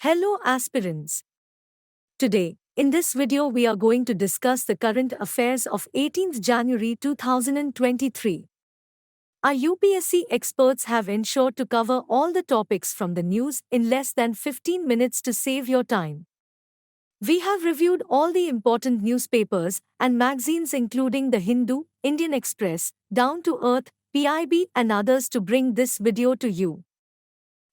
Hello aspirants. Today, in this video we are going to discuss the current affairs of 18th January 2023. Our UPSC experts have ensured to cover all the topics from the news in less than 15 minutes to save your time. We have reviewed all the important newspapers and magazines including The Hindu, Indian Express, Down to Earth, PIB and others to bring this video to you.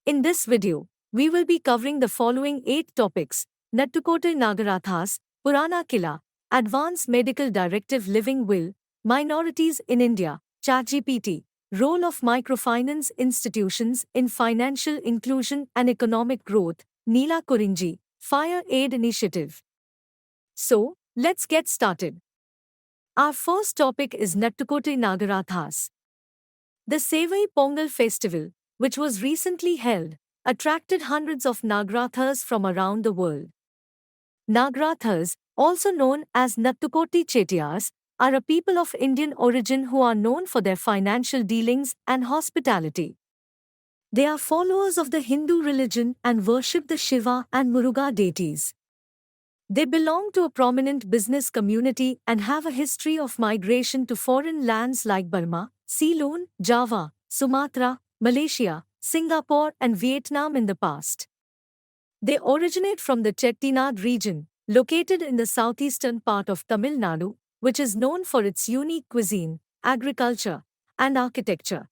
In this video, we will be covering the following 8 topics: Nattukotai Nagarathas, Purana Qila, Advanced Medical Directive Living Will, Minorities in India, ChatGPT, Role of Microfinance Institutions in Financial Inclusion and Economic Growth, Nila Kurinji, Fire Aid Initiative. So, let's get started. Our first topic is Nattukotai Nagarathas. The Sevay Pongal festival, which was recently held, attracted hundreds of Nagarathas from around the world. Nagarathas, also known as Nattukoti Chettiars, are a people of Indian origin who are known for their financial dealings and hospitality. They are followers of the Hindu religion and worship the Shiva and Muruga deities. They belong to a prominent business community and have a history of migration to foreign lands like Burma, Ceylon, Java, Sumatra, Malaysia, Singapore and Vietnam in the past. They originate from the Chettinad region, located in the southeastern part of Tamil Nadu, which is known for its unique cuisine, agriculture, and architecture.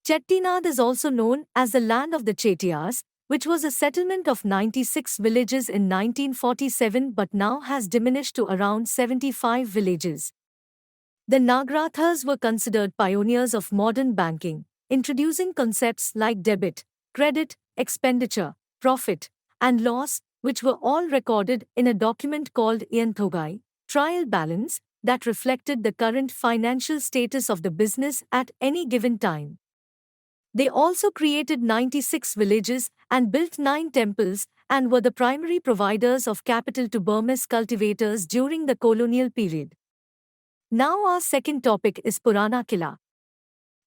Chettinad is also known as the land of the Chettiars, which was a settlement of 96 villages in 1947 but now has diminished to around 75 villages. The Nagarathas were considered pioneers of modern banking, introducing concepts like debit, credit, expenditure, profit, and loss, which were all recorded in a document called Iyanthogai, trial balance, that reflected the current financial status of the business at any given time. They also created 96 villages and built 9 temples and were the primary providers of capital to Burmese cultivators during the colonial period. Now our second topic is Purana Qila.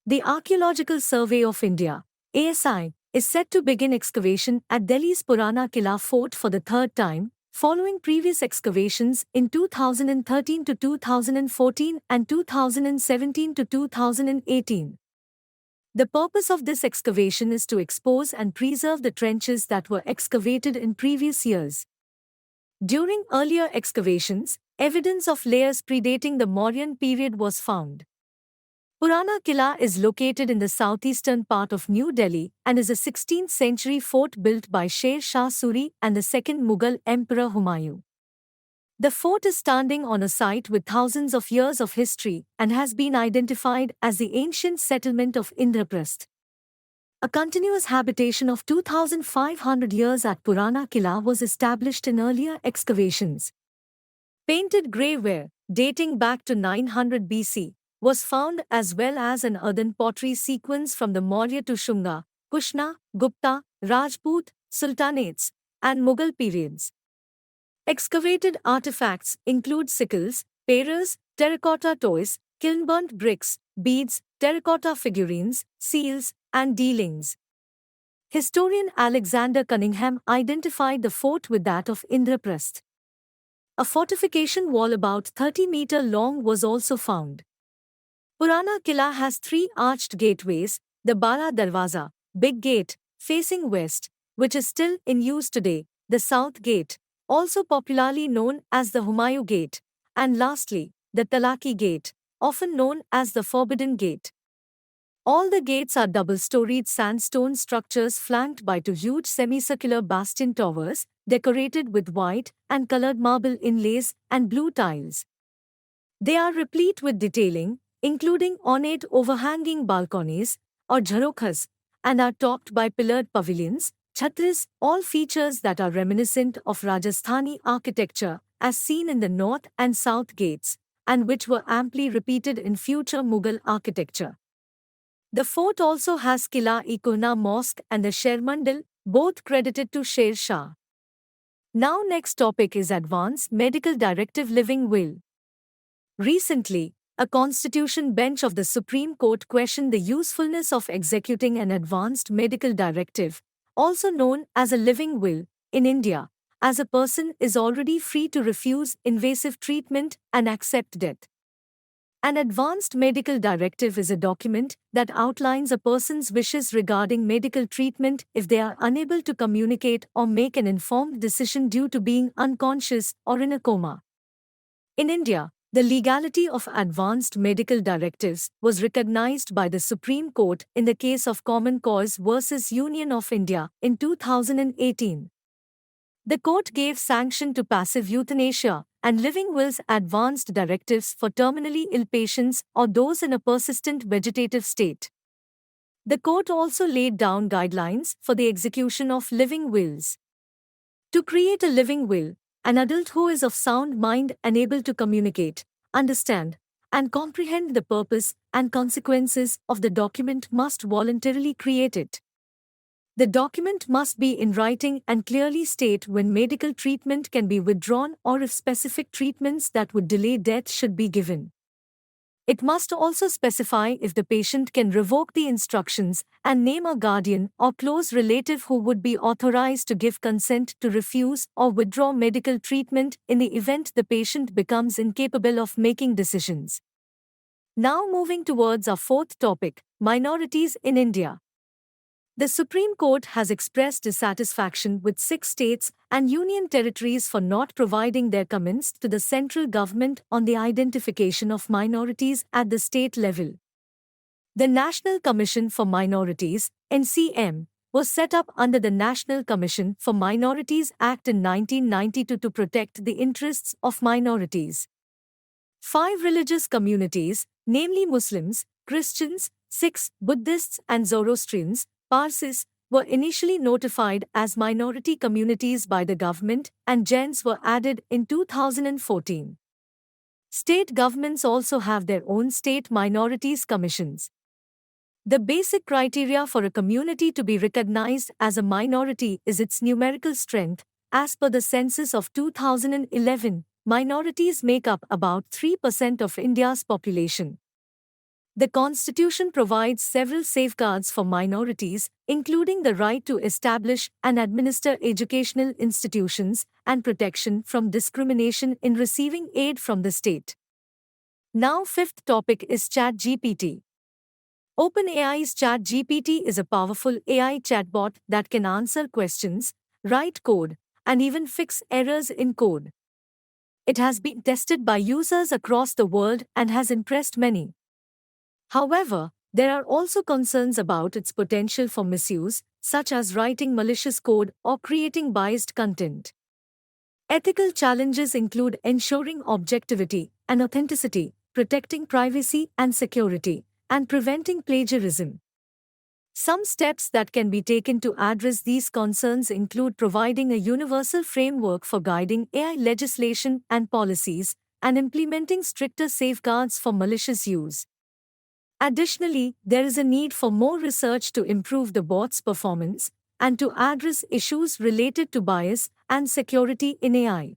The Archaeological Survey of India, ASI, is set to begin excavation at Delhi's Purana Qila fort for the third time, following previous excavations in 2013 to 2014 and 2017 to 2018. The purpose of this excavation is to expose and preserve the trenches that were excavated in previous years. During earlier excavations, evidence of layers predating the Mauryan period was found. Purana Qila is located in the southeastern part of New Delhi and is a 16th century fort built by Sher Shah Suri and the second Mughal Emperor Humayun. The fort is standing on a site with thousands of years of history and has been identified as the ancient settlement of Indraprasth. A continuous habitation of 2,500 years at Purana Qila was established in earlier excavations. Painted grey ware, dating back to 900 BC, was found as well as an earthen pottery sequence from the Maurya to Shunga, Kushana, Gupta, Rajput, Sultanates, and Mughal periods. Excavated artifacts include sickles, paras, terracotta toys, kiln-burnt bricks, beads, terracotta figurines, seals, and dealings. Historian Alexander Cunningham identified the fort with that of Indraprasth. A fortification wall about 30 meters long was also found. Purana Qila has 3 arched gateways: the Bara Darwaza, Big Gate, facing west, which is still in use today, the South Gate, also popularly known as the Humayun Gate, and lastly, the Talaki Gate, often known as the Forbidden Gate. All the gates are double-storied sandstone structures flanked by 2 huge semicircular bastion towers, decorated with white and colored marble inlays and blue tiles. They are replete with detailing, including ornate overhanging balconies, or jharokhas, and are topped by pillared pavilions, chhatris, all features that are reminiscent of Rajasthani architecture, as seen in the north and south gates, and which were amply repeated in future Mughal architecture. The fort also has Qila-e-Kuhna Mosque and the Sher Mandal, both credited to Sher Shah. Now next topic is Advanced Medical Directive Living Will. Recently, a constitution bench of the Supreme Court questioned the usefulness of executing an advanced medical directive, also known as a living will, in India, as a person is already free to refuse invasive treatment and accept death. An advanced medical directive is a document that outlines a person's wishes regarding medical treatment if they are unable to communicate or make an informed decision due to being unconscious or in a coma. In India, the legality of advanced medical directives was recognized by the Supreme Court in the case of Common Cause versus Union of India in 2018. The court gave sanction to passive euthanasia and living wills advanced directives for terminally ill patients or those in a persistent vegetative state. The court also laid down guidelines for the execution of living wills. To create a living will, an adult who is of sound mind and able to communicate, understand, and comprehend the purpose and consequences of the document must voluntarily create it. The document must be in writing and clearly state when medical treatment can be withdrawn or if specific treatments that would delay death should be given. It must also specify if the patient can revoke the instructions and name a guardian or close relative who would be authorized to give consent to refuse or withdraw medical treatment in the event the patient becomes incapable of making decisions. Now moving towards our fourth topic, minorities in India. The Supreme Court has expressed dissatisfaction with 6 states and union territories for not providing their comments to the central government on the identification of minorities at the state level. The National Commission for Minorities, NCM, was set up under the National Commission for Minorities Act in 1992 to protect the interests of minorities. 5 religious communities, namely Muslims, Christians, Sikhs, Buddhists and Zoroastrians, Parsis, were initially notified as minority communities by the government and Jains were added in 2014. State governments also have their own state minorities commissions. The basic criteria for a community to be recognized as a minority is its numerical strength. As per the census of 2011, minorities make up about 3% of India's population. The Constitution provides several safeguards for minorities, including the right to establish and administer educational institutions and protection from discrimination in receiving aid from the state. Now, fifth topic is ChatGPT. OpenAI's ChatGPT is a powerful AI chatbot that can answer questions, write code, and even fix errors in code. It has been tested by users across the world and has impressed many. However, there are also concerns about its potential for misuse, such as writing malicious code or creating biased content. Ethical challenges include ensuring objectivity and authenticity, protecting privacy and security, and preventing plagiarism. Some steps that can be taken to address these concerns include providing a universal framework for guiding AI legislation and policies, and implementing stricter safeguards for malicious use. Additionally, there is a need for more research to improve the bot's performance and to address issues related to bias and security in AI.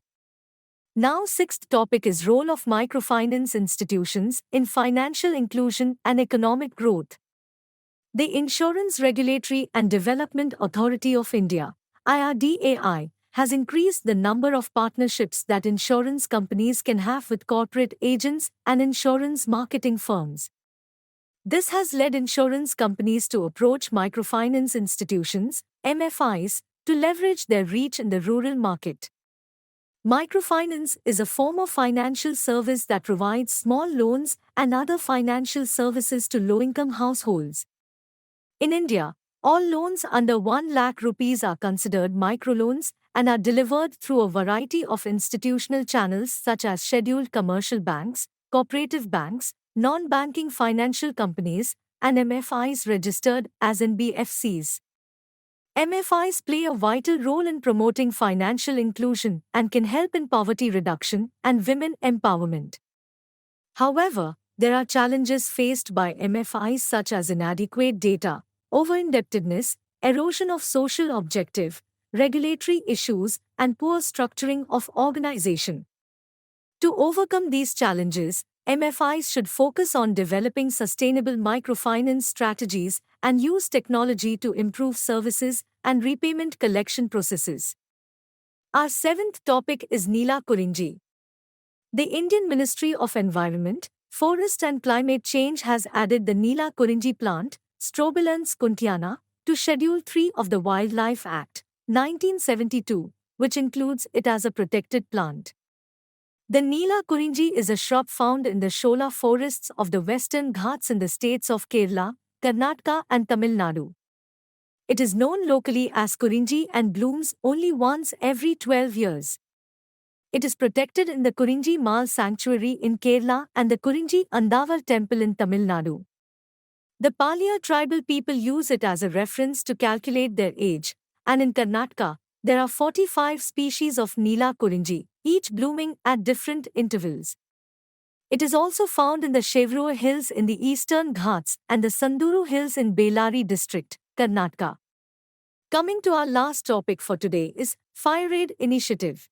Now, sixth topic is role of microfinance institutions in financial inclusion and economic growth. The Insurance Regulatory and Development Authority of India, IRDAI, has increased the number of partnerships that insurance companies can have with corporate agents and insurance marketing firms. This has led insurance companies to approach microfinance institutions, MFIs, to leverage their reach in the rural market. Microfinance is a form of financial service that provides small loans and other financial services to low-income households. In India, all loans under 1 lakh rupees are considered microloans and are delivered through a variety of institutional channels such as scheduled commercial banks, cooperative banks, non-banking financial companies, and MFIs registered as NBFCs. MFIs play a vital role in promoting financial inclusion and can help in poverty reduction and women empowerment. However, there are challenges faced by MFIs such as inadequate data, over-indebtedness, erosion of social objective, regulatory issues, and poor structuring of organization. To overcome these challenges, MFIs should focus on developing sustainable microfinance strategies and use technology to improve services and repayment collection processes. Our seventh topic is Nila Kurinji. The Indian Ministry of Environment, Forest and Climate Change has added the Nila Kurinji plant, Strobilans kuntiana, to Schedule 3 of the Wildlife Act, 1972, which includes it as a protected plant. The Nila Kurinji is a shrub found in the Shola forests of the Western Ghats in the states of Kerala, Karnataka and Tamil Nadu. It is known locally as Kurinji and blooms only once every 12 years. It is protected in the Kurinji Mal Sanctuary in Kerala and the Kurinji Andavar Temple in Tamil Nadu. The Palia tribal people use it as a reference to calculate their age, and in Karnataka, there are 45 species of Nila Kurinji, each blooming at different intervals. It is also found in the Chevrua Hills in the Eastern Ghats and the Sanduru Hills in Bellary district, Karnataka. Coming to our last topic for today is Fire Aid Initiative.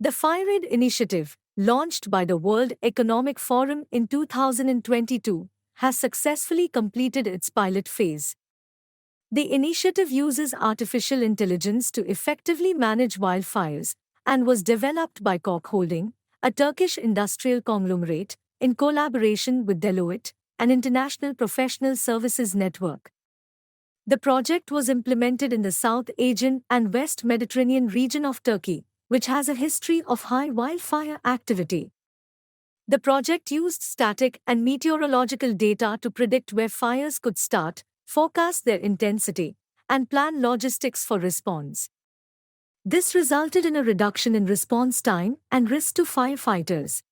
The Fire Aid Initiative, launched by the World Economic Forum in 2022, has successfully completed its pilot phase. The initiative uses artificial intelligence to effectively manage wildfires and was developed by Koch Holding, a Turkish industrial conglomerate, in collaboration with Deloitte, an international professional services network. The project was implemented in the South Asian and West Mediterranean region of Turkey, which has a history of high wildfire activity. The project used static and meteorological data to predict where fires could start, forecast their intensity, and plan logistics for response. This resulted in a reduction in response time and risk to firefighters.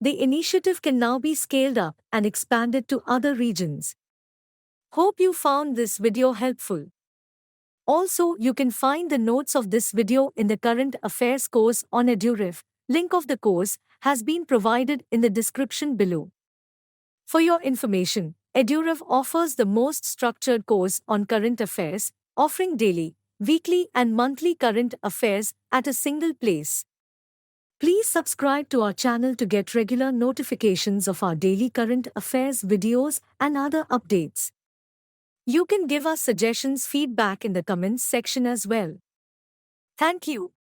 The initiative can now be scaled up and expanded to other regions. Hope you found this video helpful. Also, you can find the notes of this video in the Current Affairs course on EduRef. Link of the course has been provided in the description below. For your information, EduRef offers the most structured course on current affairs, offering daily, weekly and monthly current affairs at a single place. Please subscribe to our channel to get regular notifications of our daily current affairs videos and other updates. You can give us suggestions, feedback in the comments section as well. Thank you.